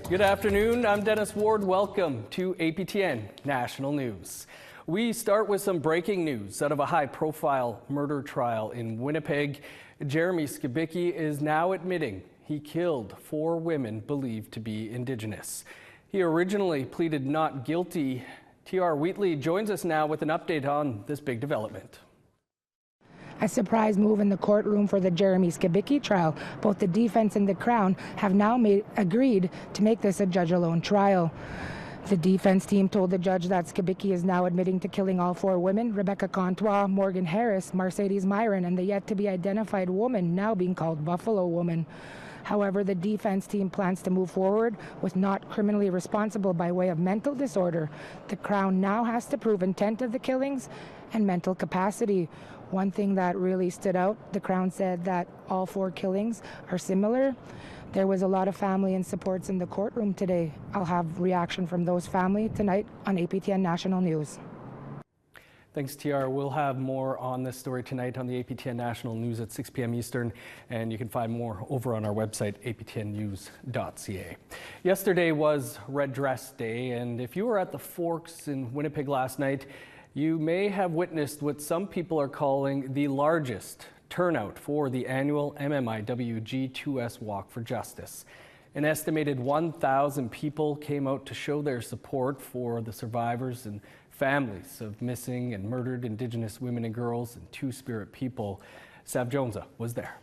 Good afternoon, I'm Dennis Ward. Welcome to APTN National News. We start with some breaking news out of a high-profile murder trial in Winnipeg. Jeremy Skibicki is now admitting he killed 4 women believed to be Indigenous. He originally pleaded not guilty. T.R. Wheatley joins us now with an update on this big development. A surprise move in the courtroom for the Jeremy Skibicki trial. Both the defense and the Crown have now agreed to make this a judge-alone trial. The defense team told the judge that Skibicki is now admitting to killing all 4 women, Rebecca Contois, Morgan Harris, Mercedes Myron, and the yet-to-be-identified woman now being called Buffalo Woman. However, the defense team plans to move forward with not criminally responsible by way of mental disorder. The Crown now has to prove intent of the killings and mental capacity. One thing that really stood out, the Crown said that all 4 killings are similar. There was a lot of family and supports in the courtroom today. I'll have reaction from those family tonight on APTN National News. Thanks, TR. We'll have more on this story tonight on the APTN National News at 6 p.m. Eastern, and you can find more over on our website, aptnnews.ca. Yesterday was Red Dress Day, and if you were at the Forks in Winnipeg last night, you may have witnessed what some people are calling the largest turnout for the annual MMIW G2S Walk for Justice. An estimated 1,000 people came out to show their support for the survivors and families of missing and murdered Indigenous women and girls and Two-Spirit people. Sav Jonza was there.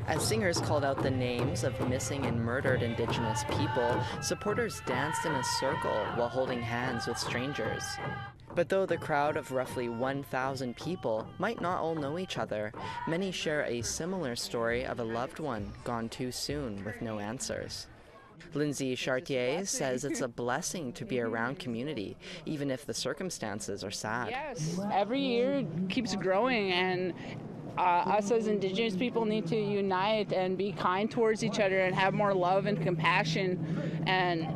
As singers called out the names of missing and murdered Indigenous people, supporters danced in a circle while holding hands with strangers. But though the crowd of roughly 1,000 people might not all know each other, many share a similar story of a loved one gone too soon with no answers. Lindsay Chartier says it's a blessing to be around community, even if the circumstances are sad. Yes, every year it keeps growing, and us as Indigenous people need to unite and be kind towards each other and have more love and compassion, and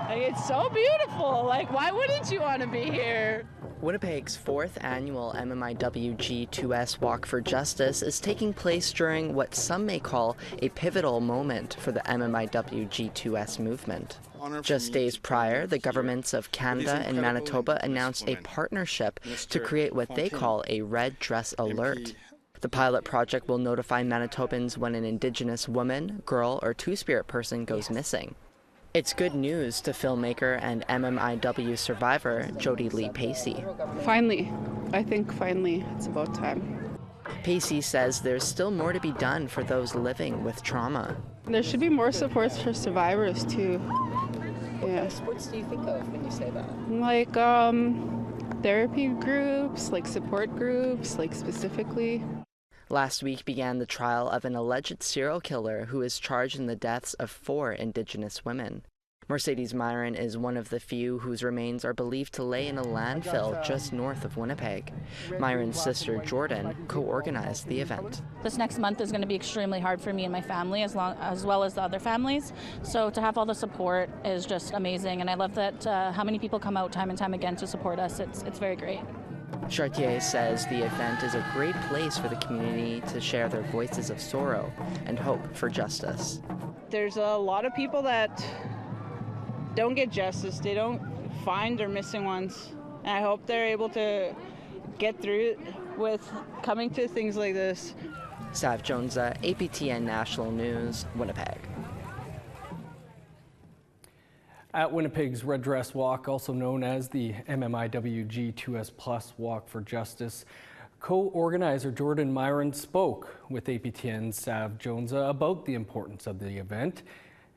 it's so beautiful. Why wouldn't you want to be here? Winnipeg's 4th annual MMIW G2S Walk for Justice is taking place during what some may call a pivotal moment for the MMIW G2S movement. Just days prior, the governments of Canada and Manitoba announced a partnership to create what they call a Red Dress Alert. The pilot project will notify Manitobans when an Indigenous woman, girl, or Two-Spirit person goes missing. It's good news to filmmaker and MMIW survivor Jody Lee Pacey. Finally. I think finally it's about time. Pacey says there's still more to be done for those living with trauma. There should be more supports for survivors too. Yeah. What do you think of when you say that? Therapy groups, support groups, specifically. Last week began the trial of an alleged serial killer who is charged in the deaths of 4 Indigenous women. Mercedes Myron is one of the few whose remains are believed to lay in a landfill just north of Winnipeg. Myron's sister Jordan co-organized the event. This next month is going to be extremely hard for me and my family as well as the other families. So to have all the support is just amazing, and I love that how many people come out time and time again to support us. It's very great. Chartier says the event is a great place for the community to share their voices of sorrow and hope for justice. There's a lot of people that don't get justice. They don't find their missing ones. And I hope they're able to get through it with coming to things like this. Sav Jonza, APTN National News, Winnipeg. At Winnipeg's Red Dress Walk, also known as the MMIW G2S Plus Walk for Justice, co-organizer Jordan Myron spoke with APTN's Sav Jonza about the importance of the event.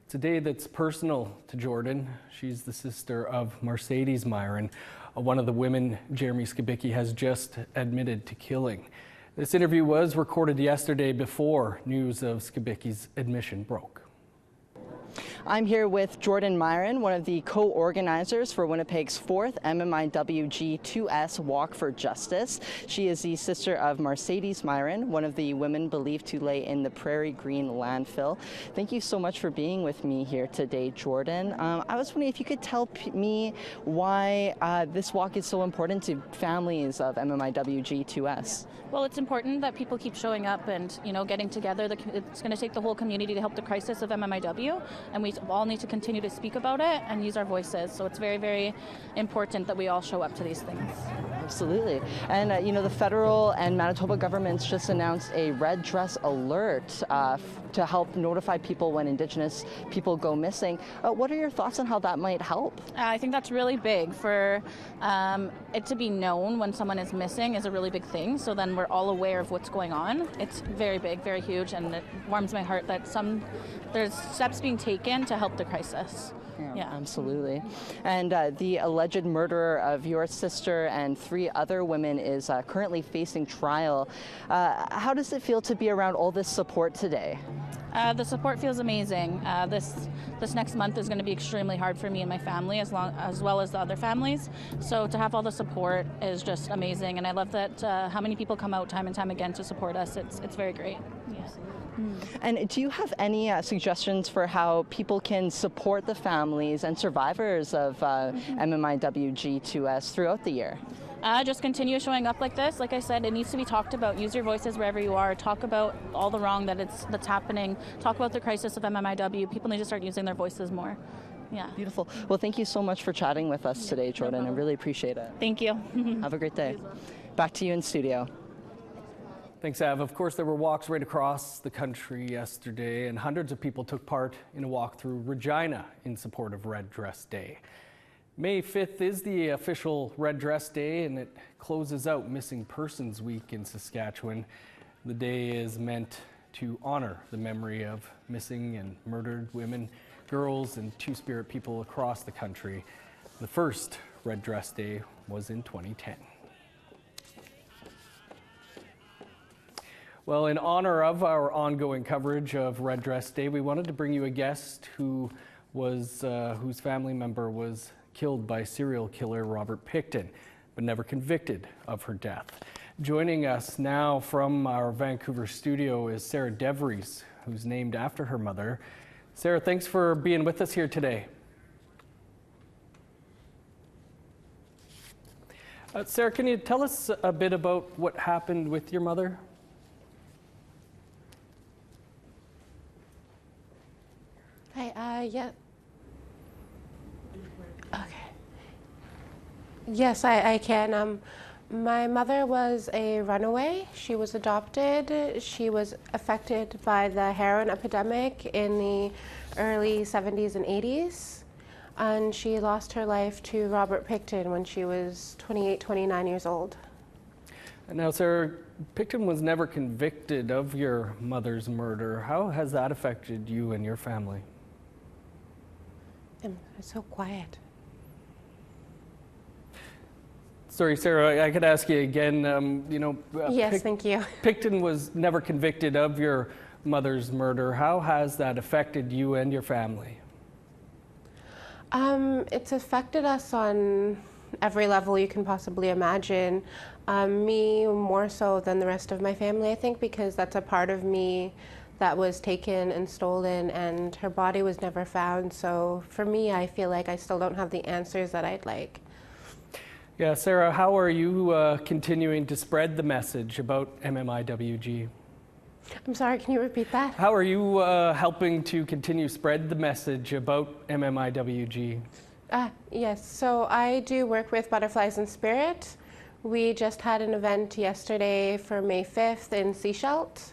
It's a day that's personal to Jordan. She's the sister of Mercedes Myron, one of the women Jeremy Skibicki has just admitted to killing. This interview was recorded yesterday before news of Skibicki's admission broke. I'm here with Jordan Myron, one of the co-organizers for Winnipeg's 4th MMIWG2S Walk for Justice. She is the sister of Mercedes Myron, one of the women believed to lay in the Prairie Green landfill. Thank you so much for being with me here today, Jordan. I was wondering if you could tell me why this walk is so important to families of MMIWG2S. Well, it's important that people keep showing up and, getting together. It's going to take the whole community to help the crisis of MMIW, and we all need to continue to speak about it and use our voices. So it's very, very important that we all show up to these things. Absolutely. And, the federal and Manitoba governments just announced a red dress alert to help notify people when Indigenous people go missing. What are your thoughts on how that might help? I think that's really big. For it to be known when someone is missing is a really big thing. So then we're all aware of what's going on. It's very big, very huge, and it warms my heart that there's steps being taken to help the crisis. Yeah, absolutely. And the alleged murderer of your sister and 3 other women is currently facing trial. How does it feel to be around all this support today? The support feels amazing. This next month is going to be extremely hard for me and my family, as well as the other families. So to have all the support is just amazing, and I love that how many people come out time and time again to support us. It's very great. Yes. And do you have any suggestions for how people can support the families and survivors of MMIWG2S throughout the year? Just continue showing up like this. Like I said, it needs to be talked about. Use your voices wherever you are. Talk about all the wrong that's happening. Talk about the crisis of MMIW. People need to start using their voices more. Yeah. Beautiful. Well, thank you so much for chatting with us today, Jordan. I really appreciate it. Thank you. Have a great day. Back to you in studio. Thanks, Av. Of course, there were walks right across the country yesterday, and hundreds of people took part in a walk through Regina in support of Red Dress Day. May 5th is the official Red Dress Day, and it closes out Missing Persons Week in Saskatchewan. The day is meant to honor the memory of missing and murdered women, girls, and Two-Spirit people across the country. The first Red Dress Day was in 2010. Well, in honor of our ongoing coverage of Red Dress Day, we wanted to bring you a guest whose family member was killed by serial killer Robert Pickton, but never convicted of her death. Joining us now from our Vancouver studio is Sarah Devis, who's named after her mother. Sarah, thanks for being with us here today. Sarah, can you tell us a bit about what happened with your mother? Hi, yeah. Okay. Yes, I can. My mother was a runaway. She was adopted. She was affected by the heroin epidemic in the early 70s and 80s. And she lost her life to Robert Pickton when she was 28, 29 years old. Now, Sarah, Pickton was never convicted of your mother's murder. How has that affected you and your family? It's so quiet. Sorry, Sarah, I could ask you again. Yes, thank you. Pickton was never convicted of your mother's murder. How has that affected you and your family? It's affected us on every level you can possibly imagine. Me more so than the rest of my family, I think, because that's a part of me that was taken and stolen, and her body was never found. So for me, I feel like I still don't have the answers that I'd like. Yeah, Sarah, how are you continuing to spread the message about MMIWG? I'm sorry, can you repeat that? How are you helping to continue spread the message about MMIWG? Yes, so I do work with Butterflies in Spirit. We just had an event yesterday for May 5th in Seashelt.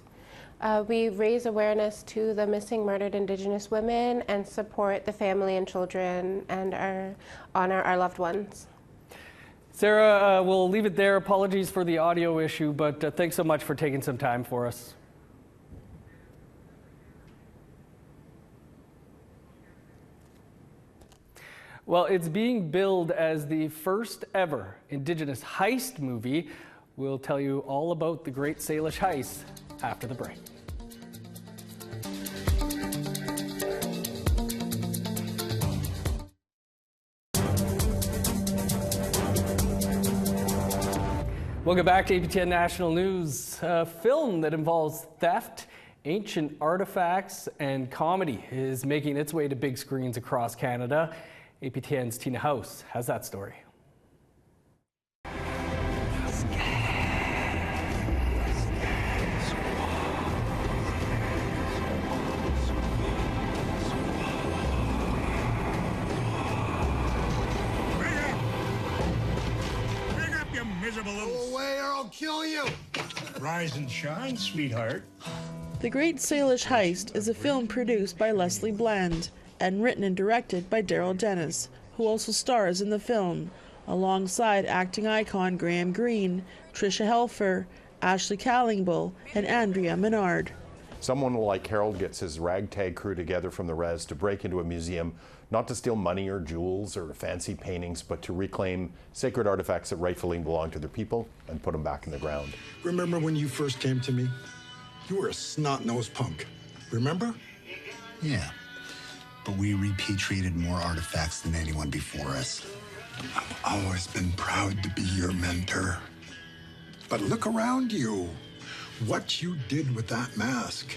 We raise awareness to the missing, murdered Indigenous women and support the family and children and honor our loved ones. Sarah, we'll leave it there. Apologies for the audio issue, but thanks so much for taking some time for us. Well, it's being billed as the first ever Indigenous heist movie. We'll tell you all about the Great Salish Heist after the break. Welcome back to APTN National News. A film that involves theft, ancient artifacts, and comedy is making its way to big screens across Canada. APTN's Tina House has that story. Go away or I'll kill you! Rise and shine, sweetheart. The Great Salish Heist is a film produced by Leslie Bland and written and directed by Devis, who also stars in the film, alongside acting icon Graham Greene, Tricia Helfer, Ashley Callingbull, and Andrea Menard. Someone like Harold gets his ragtag crew together from the res to break into a museum, not to steal money or jewels or fancy paintings, but to reclaim sacred artifacts that rightfully belong to their people and put them back in the ground. Remember when you first came to me? You were a snot-nosed punk. Remember? Yeah, but we repatriated more artifacts than anyone before us. I've always been proud to be your mentor. But look around you. What you did with that mask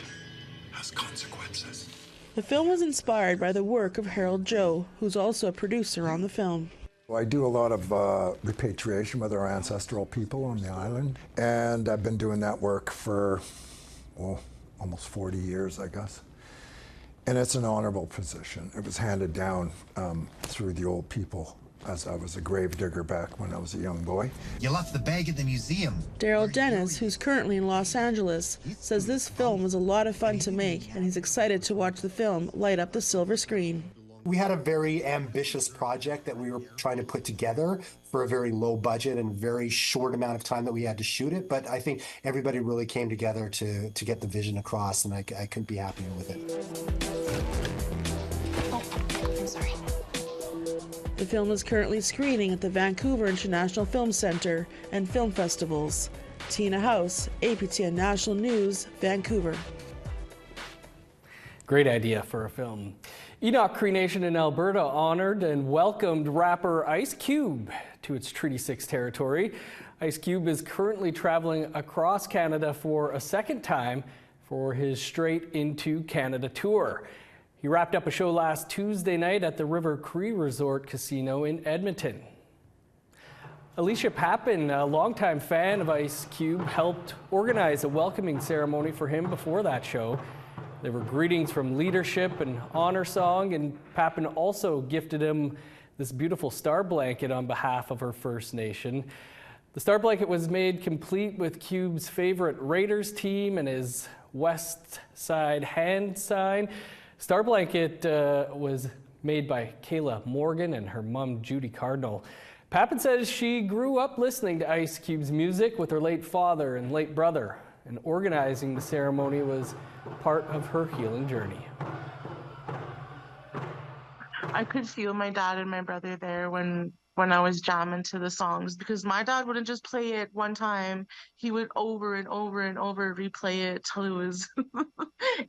has consequences. The film was inspired by the work of Harold Joe, who's also a producer on the film. I do a lot of repatriation with our ancestral people on the island, and I've been doing that work for, well, almost 40 years, I guess. And it's an honorable position. It was handed down through the old people as I was a grave digger back when I was a young boy. You left the bag at the museum. Daryl Dennis, who's currently in Los Angeles, says this film was a lot of fun to make, and he's excited to watch the film light up the silver screen. We had a very ambitious project that we were trying to put together for a very low budget and very short amount of time that we had to shoot it. But I think everybody really came together to get the vision across, and I couldn't be happier with it. Oh, I'm sorry. The film is currently screening at the Vancouver International Film Centre and film festivals. Tina House, APTN National News, Vancouver. Great idea for a film. Enoch Creation in Alberta honored and welcomed rapper Ice Cube to its Treaty 6 territory. Ice Cube is currently traveling across Canada for a second time for his Straight Into Canada tour. He wrapped up a show last Tuesday night at the River Cree Resort Casino in Edmonton. Alicia Pappin, a longtime fan of Ice Cube, helped organize a welcoming ceremony for him before that show. There were greetings from leadership and honor song, and Pappin also gifted him this beautiful star blanket on behalf of her First Nation. The star blanket was made complete with Cube's favorite Raiders team and his West Side hand sign. Star blanket was made by Kayla Morgan and her mom, Judy Cardinal. Pappin says she grew up listening to Ice Cube's music with her late father and late brother, and organizing the ceremony was part of her healing journey. I could feel my dad and my brother there when I was jamming to the songs, because my dad wouldn't just play it one time. He would over and over and over replay it till it was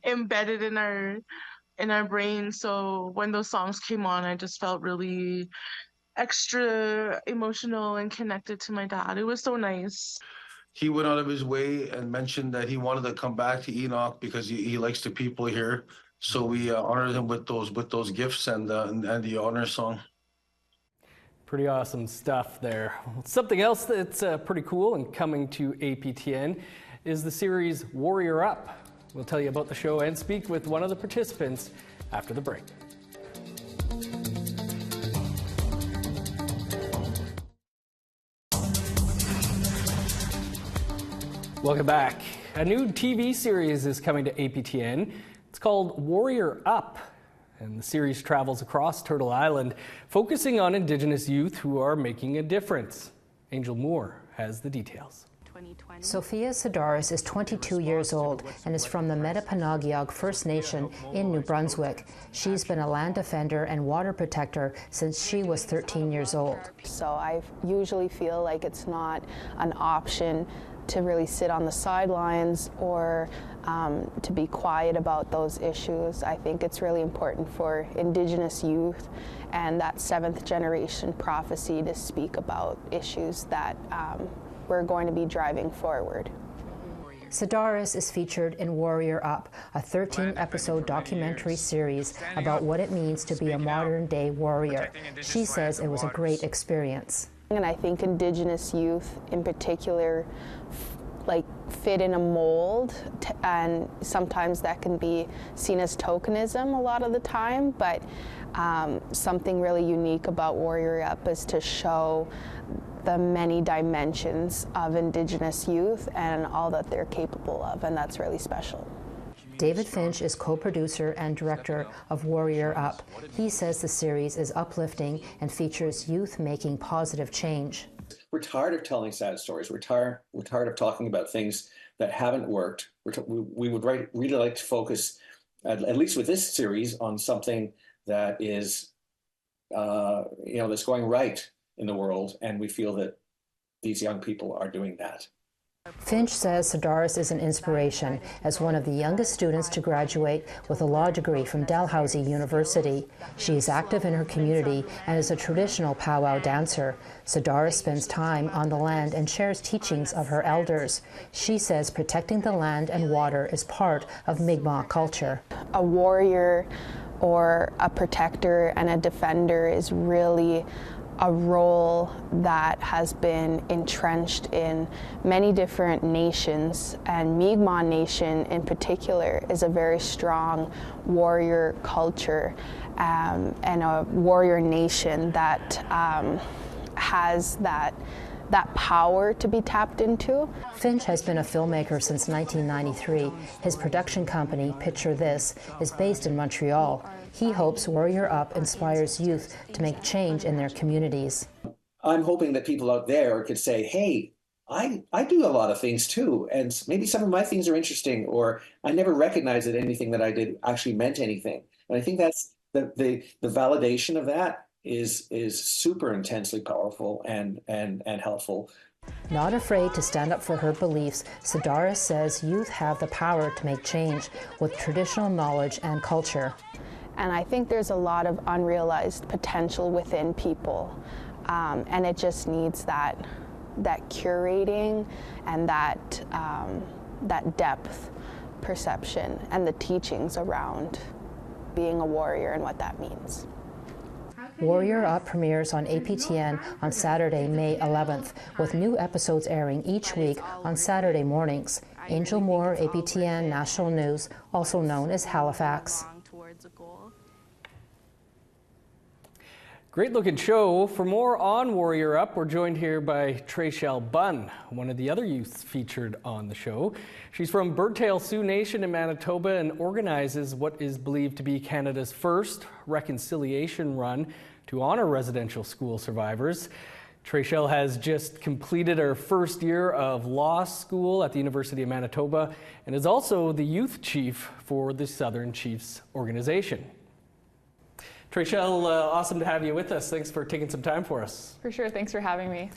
embedded in our brain. So when those songs came on, I just felt really extra emotional and connected to my dad. It was so nice. He went out of his way and mentioned that he wanted to come back to Enoch because he likes the people here. So we honored him with those gifts and the honor song. Pretty awesome stuff there. Something else that's pretty cool and coming to APTN is the series Warrior Up. We'll tell you about the show and speak with one of the participants after the break. Welcome back. A new TV series is coming to APTN. It's called Warrior Up, and the series travels across Turtle Island, focusing on Indigenous youth who are making a difference. Angel Moore has the details. Sophia Sedaris is 22 years old and is from the Metapanagioc First Nation in New Brunswick. She's been a land defender and water protector since she was 13 years old. So I usually feel like it's not an option to really sit on the sidelines or to be quiet about those issues. I think it's really important for Indigenous youth and that seventh generation prophecy to speak about issues that we're going to be driving forward. Sedaris is featured in Warrior Up, a 13-episode documentary series about what it means to be a modern-day warrior. She says it was a great experience. And I think Indigenous youth in particular fit in a mold, and sometimes that can be seen as tokenism a lot of the time, but something really unique about Warrior Up is to show the many dimensions of Indigenous youth and all that they're capable of, and that's really special. David Finch is co-producer and director of Warrior Up. He says the series is uplifting and features youth making positive change. We're tired of telling sad stories. We're tired of talking about things that haven't worked. We would really like to focus, at least with this series, on something that is, that's going right in the world, and we feel that these young people are doing that. Finch says Sedaris is an inspiration as one of the youngest students to graduate with a law degree from Dalhousie University. She is active in her community and is a traditional powwow dancer. Sedaris spends time on the land and shares teachings of her elders. She says protecting the land and water is part of Mi'kmaq culture. A warrior or a protector and a defender is really a role that has been entrenched in many different nations, and Mi'kmaq Nation in particular is a very strong warrior culture and a warrior nation that has that power to be tapped into. Finch has been a filmmaker since 1993. His production company, Picture This, is based in Montreal. He hopes Warrior Up inspires youth to make change in their communities. I'm hoping that people out there could say, hey, I do a lot of things too, and maybe some of my things are interesting, or I never recognized that anything that I did actually meant anything. And I think that's the validation of that is super intensely powerful and helpful. Not afraid to stand up for her beliefs, Sedaris says youth have the power to make change with traditional knowledge and culture. And I think there's a lot of unrealized potential within people, and it just needs that curating and that depth perception and the teachings around being a warrior and what that means. Warrior Up premieres on APTN on Saturday, May 11th, with new episodes airing each week on Saturday mornings. Angel Moore, APTN National News, also known as Halifax. Great looking show. For more on Warrior Up, we're joined here by Traychelle Bunn, one of the other youths featured on the show. She's from Birdtail Sioux Nation in Manitoba and organizes what is believed to be Canada's first reconciliation run to honor residential school survivors. Traychelle has just completed her first year of law school at the University of Manitoba and is also the youth chief for the Southern Chiefs organization. Traychelle, awesome to have you with us. Thanks for taking some time for us. For sure. Thanks for having me.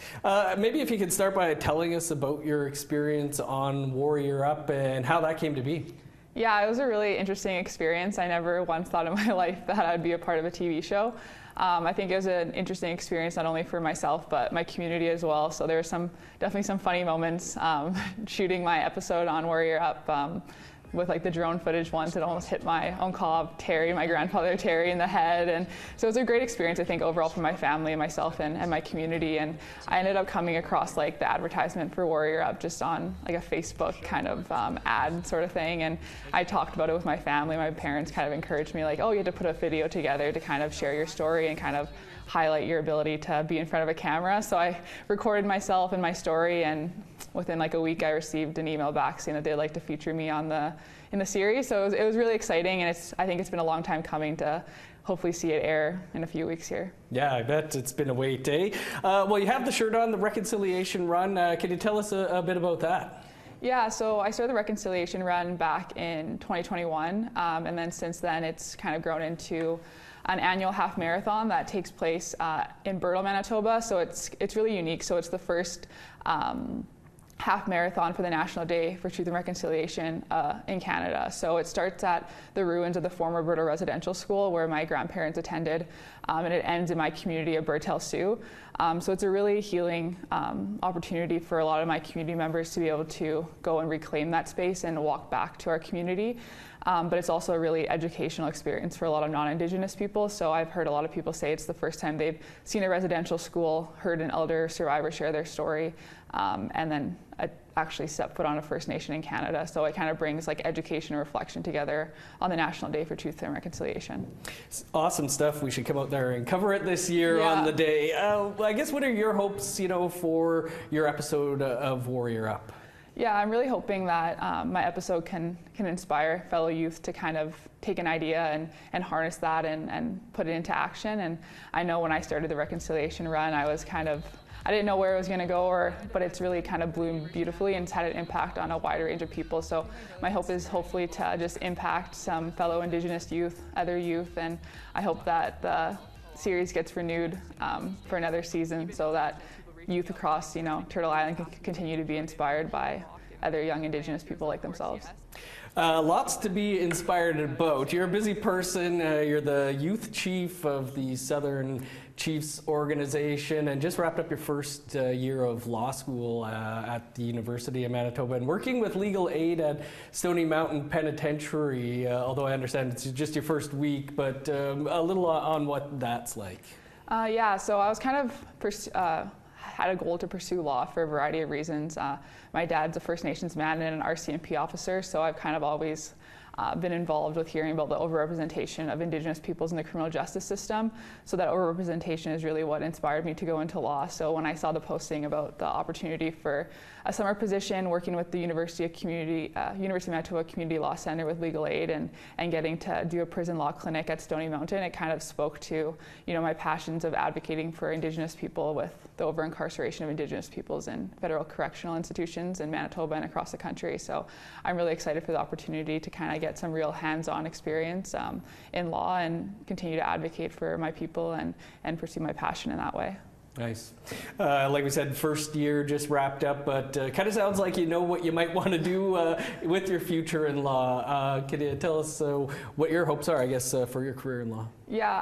Maybe if you could start by telling us about your experience on Warrior Up and how that came to be. Yeah, it was a really interesting experience. I never once thought in my life that I'd be a part of a TV show. I think it was an interesting experience not only for myself but my community as well. So there were definitely some funny moments shooting my episode on Warrior Up. With like the drone footage once, it almost hit my uncle Terry, my grandfather Terry, in the head. And so it was a great experience, I think, overall for my family and myself and my community. And I ended up coming across like the advertisement for Warrior Up just on like a Facebook kind of ad sort of thing. And I talked about it with my family. My parents kind of encouraged me like, oh, you had to put a video together to kind of share your story and kind of highlight your ability to be in front of a camera. So I recorded myself and my story, and within like a week I received an email back saying that they'd like to feature me in the series. So it was really exciting, and I think it's been a long time coming to hopefully see it air in a few weeks here. Yeah, I bet it's been a wait, eh? Well, you have the shirt on, the Reconciliation Run. Can you tell us a bit about that? Yeah, so I started the Reconciliation Run back in 2021, and then since then it's kind of grown into an annual half marathon that takes place in Birtle, Manitoba. So it's really unique. So it's the first half marathon for the National Day for Truth and Reconciliation in Canada. So it starts at the ruins of the former Birtle Residential School where my grandparents attended and it ends in my community of Bertel Sioux. So it's a really healing opportunity for a lot of my community members to be able to go and reclaim that space and walk back to our community. But it's also a really educational experience for a lot of non-Indigenous people. So I've heard a lot of people say it's the first time they've seen a residential school, heard an elder survivor share their story, and then actually set foot on a First Nation in Canada. So it kind of brings like education and reflection together on the National Day for Truth and Reconciliation. Awesome stuff. We should come out there and cover it this year on the day. I guess what are your hopes, for your episode of Warrior Up? Yeah, I'm really hoping that my episode can inspire fellow youth to kind of take an idea and harness that and put it into action. And I know when I started the reconciliation run, I didn't know where it was going to go, but it's really kind of bloomed beautifully and it's had an impact on a wider range of people. So my hope is hopefully to just impact some fellow Indigenous youth, other youth, and I hope that the series gets renewed for another season so that youth across, Turtle Island can continue to be inspired by other young Indigenous people like themselves. Lots to be inspired about. You're a busy person. You're the youth chief of the Southern Chiefs organization and just wrapped up your first year of law school at the University of Manitoba and working with legal aid at Stony Mountain Penitentiary, although I understand it's just your first week, but a little on what that's like. So I was kind of had a goal to pursue law for a variety of reasons. My dad's a First Nations man and an RCMP officer, so I've kind of always been involved with hearing about the overrepresentation of Indigenous peoples in the criminal justice system. So that overrepresentation is really what inspired me to go into law. So when I saw the posting about the opportunity for a summer position working with the University of Manitoba Community Law Center with legal aid and getting to do a prison law clinic at Stony Mountain, it kind of spoke to my passions of advocating for Indigenous people with the over-incarceration of Indigenous peoples in federal correctional institutions in Manitoba and across the country. So I'm really excited for the opportunity to kind of get some real hands-on experience in law and continue to advocate for my people and pursue my passion in that way. Nice. Like we said, first year just wrapped up, but kind of sounds like you know what you might want to do with your future in law. Can you tell us what your hopes are, I guess, for your career in law? Yeah,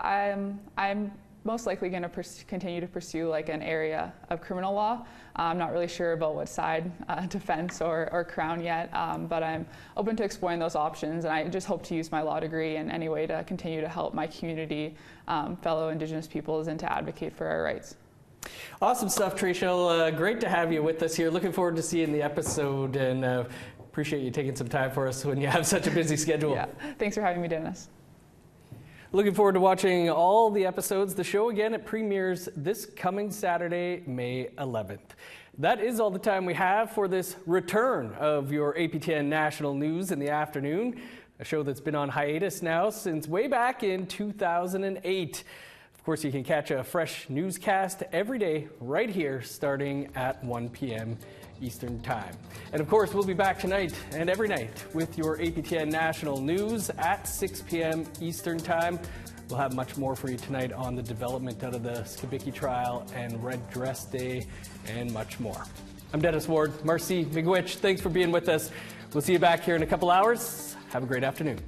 I'm most likely going to continue to pursue like an area of criminal law. I'm not really sure about what side, defense or crown yet, but I'm open to exploring those options, and I just hope to use my law degree in any way to continue to help my community, fellow Indigenous peoples, and to advocate for our rights. Awesome stuff, Trishelle. Great to have you with us here. Looking forward to seeing the episode, and appreciate you taking some time for us when you have such a busy schedule. Yeah, thanks for having me, Dennis. Looking forward to watching all the episodes. The show again, it premieres this coming Saturday, May 11th. That is all the time we have for this return of your APTN National News in the afternoon, a show that's been on hiatus now since way back in 2008. Of course, you can catch a fresh newscast every day right here starting at 1 p.m. Eastern Time. And of course, we'll be back tonight and every night with your APTN National News at 6 p.m. Eastern Time. We'll have much more for you tonight on the development out of the Skibiki trial and Red Dress Day and much more. I'm Dennis Ward. Marcy Miigwech, thanks for being with us. We'll see you back here in a couple hours. Have a great afternoon.